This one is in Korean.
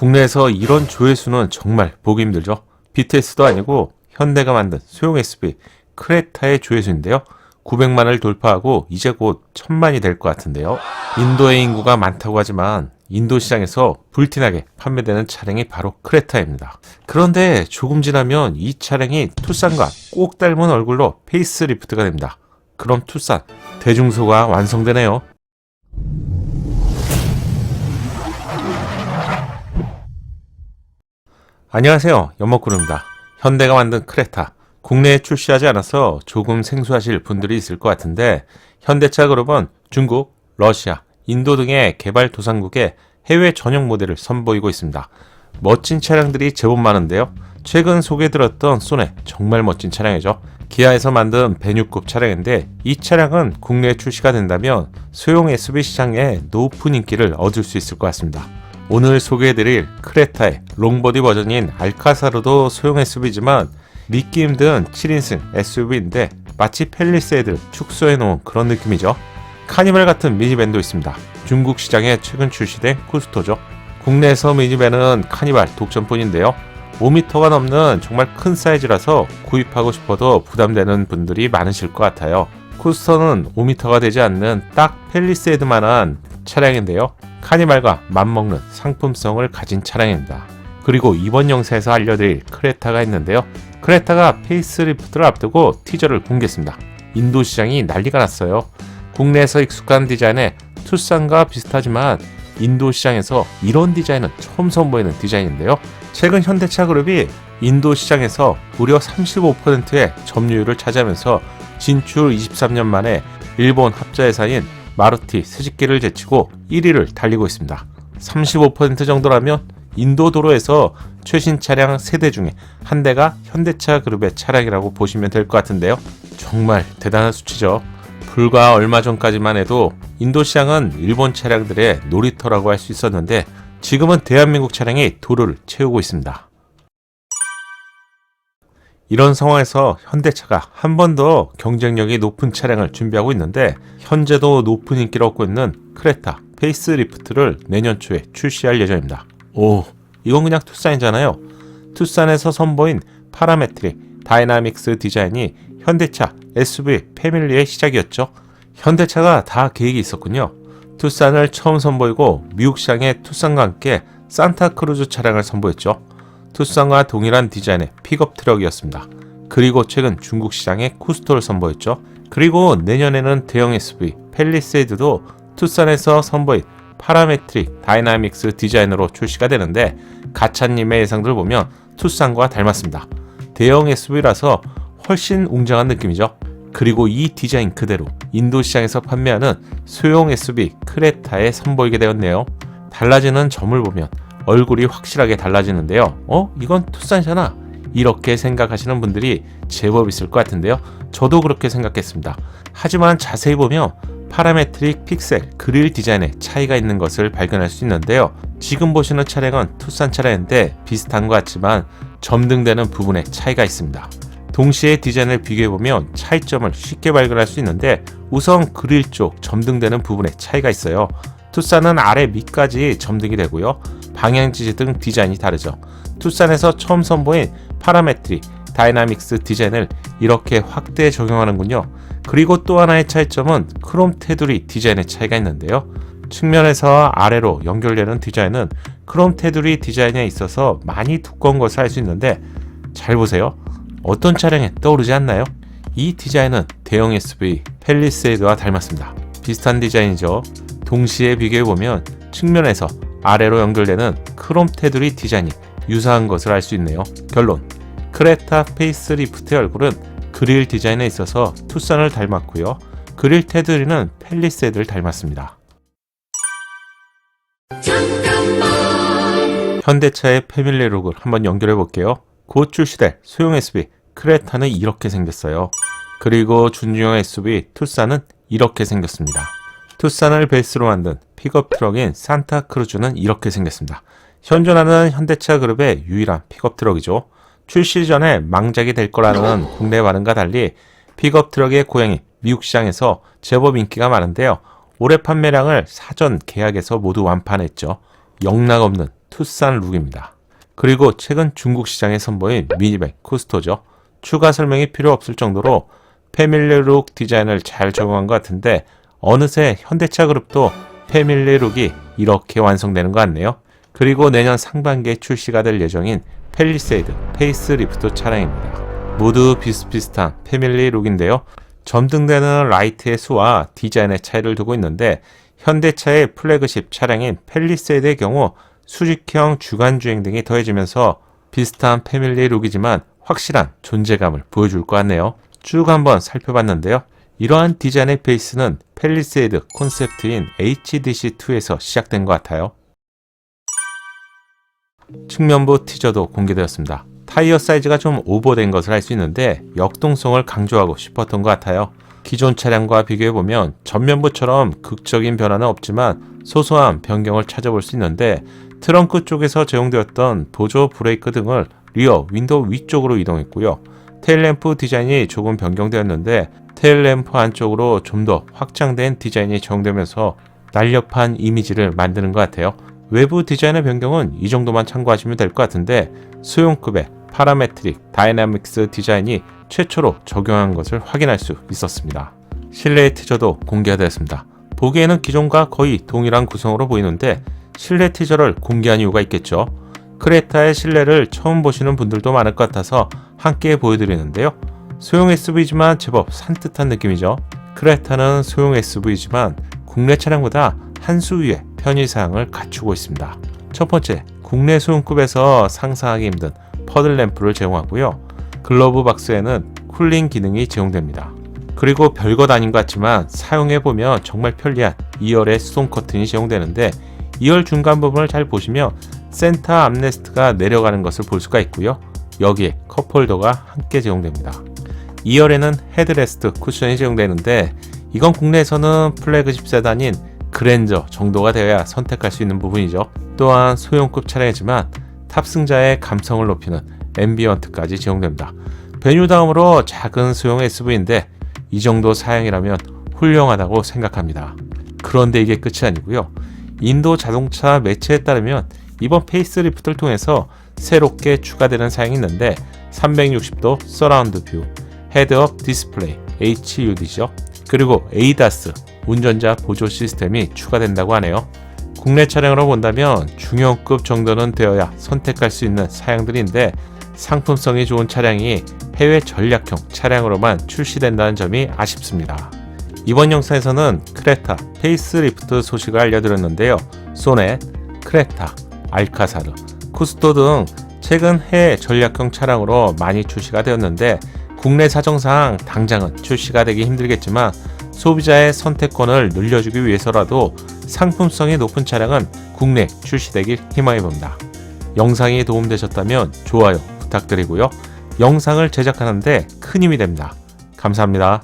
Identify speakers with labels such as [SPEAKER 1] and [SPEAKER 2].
[SPEAKER 1] 국내에서 이런 조회수는 정말 보기 힘들죠. BTS도 아니고 현대가 만든 소형 SUV 크레타의 조회수인데요. 900만을 돌파하고 이제 곧 1000만이 될 것 같은데요. 인도의 인구가 많다고 하지만 인도 시장에서 불티나게 판매되는 차량이 바로 크레타입니다. 그런데 조금 지나면 이 차량이 투싼과 꼭 닮은 얼굴로 페이스리프트가 됩니다. 그럼 투싼 대중소가 완성되네요. 안녕하세요, 연목구루입니다. 현대가 만든 크레타, 국내에 출시하지 않아서 조금 생소하실 분들이 있을 것 같은데, 현대차 그룹은 중국, 러시아, 인도 등의 개발도상국에 해외 전용 모델을 선보이고 있습니다. 멋진 차량들이 제법 많은데요. 최근 소개해드렸던 소네, 정말 멋진 차량이죠. 기아에서 만든 베뉴급 차량인데, 이 차량은 국내에 출시가 된다면 소형 SUV 시장에 높은 인기를 얻을 수 있을 것 같습니다. 오늘 소개해드릴 크레타의 롱보디 버전인 알카사르도 소형 SUV지만 믿기 힘든 7인승 SUV인데 마치 팰리세이드를 축소해놓은 그런 느낌이죠. 카니발 같은 미니밴도 있습니다. 중국 시장에 최근 출시된 쿠스토죠. 국내에서 미니밴은 카니발 독점뿐인데요. 5m가 넘는 정말 큰 사이즈라서 구입하고 싶어도 부담되는 분들이 많으실 것 같아요. 쿠스토는 5m가 되지 않는 딱 팰리세이드만한 차량인데요. 카니발과 맞먹는 상품성을 가진 차량입니다. 그리고 이번 영상에서 알려드릴 크레타가 있는데요. 크레타가 페이스리프트를 앞두고 티저를 공개했습니다. 인도 시장이 난리가 났어요. 국내에서 익숙한 디자인의 투싼과 비슷하지만 인도 시장에서 이런 디자인은 처음 선보이는 디자인인데요. 최근 현대차 그룹이 인도 시장에서 무려 35%의 점유율을 차지하면서 진출 23년 만에 일본 합자회사인 마루티 스즈키를 제치고 1위를 달리고 있습니다. 35% 정도라면 인도 도로에서 최신 차량 3대 중에 한 대가 현대차 그룹의 차량이라고 보시면 될 것 같은데요. 정말 대단한 수치죠. 불과 얼마 전까지만 해도 인도 시장은 일본 차량들의 놀이터라고 할 수 있었는데 지금은 대한민국 차량이 도로를 채우고 있습니다. 이런 상황에서 현대차가 한 번 더 경쟁력이 높은 차량을 준비하고 있는데 현재도 높은 인기를 얻고 있는 크레타 페이스리프트를 내년 초에 출시할 예정입니다. 오, 이건 그냥 투싼이잖아요. 투싼에서 선보인 파라메트릭 다이나믹스 디자인이 현대차 SUV 패밀리의 시작이었죠. 현대차가 다 계획이 있었군요. 투싼을 처음 선보이고 미국 시장의 투싼과 함께 산타크루즈 차량을 선보였죠. 투싼과 동일한 디자인의 픽업 트럭이었습니다. 그리고 최근 중국 시장에 쿠스토를 선보였죠. 그리고 내년에는 대형 SUV 팰리세이드도 투싼에서 선보인 파라메트릭 다이나믹스 디자인으로 출시가 되는데 가차님의 예상들 보면 투싼과 닮았습니다. 대형 SUV라서 훨씬 웅장한 느낌이죠. 그리고 이 디자인 그대로 인도 시장에서 판매하는 소형 SUV 크레타에 선보이게 되었네요. 달라지는 점을 보면 얼굴이 확실하게 달라지는데요. 이건 투싼이잖아. 이렇게 생각하시는 분들이 제법 있을 것 같은데요. 저도 그렇게 생각했습니다. 하지만 자세히 보면 파라메트릭 픽셀 그릴 디자인에 차이가 있는 것을 발견할 수 있는데요. 지금 보시는 차량은 투싼 차량인데 비슷한 것 같지만 점등되는 부분에 차이가 있습니다. 동시에 디자인을 비교해보면 차이점을 쉽게 발견할 수 있는데 우선 그릴 쪽 점등되는 부분에 차이가 있어요. 투싼은 아래 밑까지 점등이 되고요. 방향지시 등 디자인이 다르죠. 투싼에서 처음 선보인 파라메트릭 다이나믹스 디자인을 이렇게 확대 적용하는군요. 그리고 또 하나의 차이점은 크롬 테두리 디자인의 차이가 있는데요. 측면에서 아래로 연결되는 디자인은 크롬 테두리 디자인에 있어서 많이 두꺼운 것을 알 수 있는데 잘 보세요. 어떤 차량에 떠오르지 않나요? 이 디자인은 대형 SUV 팰리세이드와 닮았습니다. 비슷한 디자인이죠. 동시에 비교해보면 측면에서 아래로 연결되는 크롬 테두리 디자인이 유사한 것을 알 수 있네요. 결론, 크레타 페이스리프트의 얼굴은 그릴 디자인에 있어서 투싼을 닮았고요. 그릴 테두리는 팰리세이드를 닮았습니다. 잠깐만. 현대차의 패밀리 룩을 한번 연결해 볼게요. 곧 출시될 소형 SUV 크레타는 이렇게 생겼어요. 그리고 준중형 SUV 투싼은 이렇게 생겼습니다. 투싼을 베이스로 만든 픽업 트럭인 산타크루즈는 이렇게 생겼습니다. 현존하는 현대차 그룹의 유일한 픽업 트럭이죠. 출시 전에 망작이 될 거라는 국내 반응과 달리 픽업 트럭의 고향인 미국 시장에서 제법 인기가 많은데요. 올해 판매량을 사전 계약에서 모두 완판했죠. 영락없는 투싼 룩입니다. 그리고 최근 중국 시장에 선보인 미니밴 쿠스토죠. 추가 설명이 필요 없을 정도로 패밀리 룩 디자인을 잘 적용한 것 같은데 어느새 현대차 그룹도 패밀리 룩이 이렇게 완성되는 것 같네요. 그리고 내년 상반기에 출시가 될 예정인 팰리세이드 페이스리프트 차량입니다. 모두 비슷비슷한 패밀리 룩인데요. 점등되는 라이트의 수와 디자인의 차이를 두고 있는데 현대차의 플래그십 차량인 팰리세이드의 경우 수직형 주간주행 등이 더해지면서 비슷한 패밀리 룩이지만 확실한 존재감을 보여줄 것 같네요. 쭉 한번 살펴봤는데요. 이러한 디자인의 베이스는 팰리세이드 콘셉트인 HDC2에서 시작된 것 같아요. 측면부 티저도 공개되었습니다. 타이어 사이즈가 좀 오버된 것을 알 수 있는데 역동성을 강조하고 싶었던 것 같아요. 기존 차량과 비교해보면 전면부처럼 극적인 변화는 없지만 소소한 변경을 찾아볼 수 있는데 트렁크 쪽에서 제공되었던 보조 브레이크 등을 리어 윈도우 위쪽으로 이동했고요. 테일램프 디자인이 조금 변경되었는데 테일램프 안쪽으로 좀 더 확장된 디자인이 적용되면서 날렵한 이미지를 만드는 것 같아요. 외부 디자인의 변경은 이 정도만 참고하시면 될 것 같은데 소형급의 파라메트릭 다이나믹스 디자인이 최초로 적용한 것을 확인할 수 있었습니다. 실내 티저도 공개가 되었습니다. 보기에는 기존과 거의 동일한 구성으로 보이는데 실내 티저를 공개한 이유가 있겠죠. 크레타의 실내를 처음 보시는 분들도 많을 것 같아서 함께 보여드리는데요. 소형 SUV지만 제법 산뜻한 느낌이죠. 크레타는 소형 SUV지만 국내 차량보다 한 수 위의 편의사항을 갖추고 있습니다. 첫 번째, 국내 소형급에서 상상하기 힘든 퍼들 램프를 제공하고요. 글러브 박스에는 쿨링 기능이 제공됩니다. 그리고 별것 아닌 것 같지만 사용해보면 정말 편리한 2열의 수동 커튼이 제공되는데 2열 중간 부분을 잘 보시면 센터 암레스트가 내려가는 것을 볼 수가 있고요. 여기에 컵홀더가 함께 제공됩니다. 2열에는 헤드레스트 쿠션이 제공되는데 이건 국내에서는 플래그십 세단인 그랜저 정도가 되어야 선택할 수 있는 부분이죠. 또한 소형급 차량이지만 탑승자의 감성을 높이는 앰비언트까지 제공됩니다. 베뉴 다음으로 작은 소형 SUV인데 이 정도 사양이라면 훌륭하다고 생각합니다. 그런데 이게 끝이 아니고요. 인도 자동차 매체에 따르면 이번 페이스리프트를 통해서 새롭게 추가되는 사양이 있는데 360도 서라운드 뷰, 헤드업 디스플레이 HUD죠. 그리고 ADAS 운전자 보조 시스템이 추가된다고 하네요. 국내 차량으로 본다면 중형급 정도는 되어야 선택할 수 있는 사양들인데 상품성이 좋은 차량이 해외 전략형 차량으로만 출시된다는 점이 아쉽습니다. 이번 영상에서는 크레타 페이스리프트 소식을 알려드렸는데요. 소넷, 크레타, 알카사르, 쿠스토 등 최근 해외 전략형 차량으로 많이 출시가 되었는데 국내 사정상 당장은 출시가 되기 힘들겠지만 소비자의 선택권을 늘려주기 위해서라도 상품성이 높은 차량은 국내 출시되길 희망해봅니다. 영상이 도움되셨다면 좋아요 부탁드리고요. 영상을 제작하는데 큰 힘이 됩니다. 감사합니다.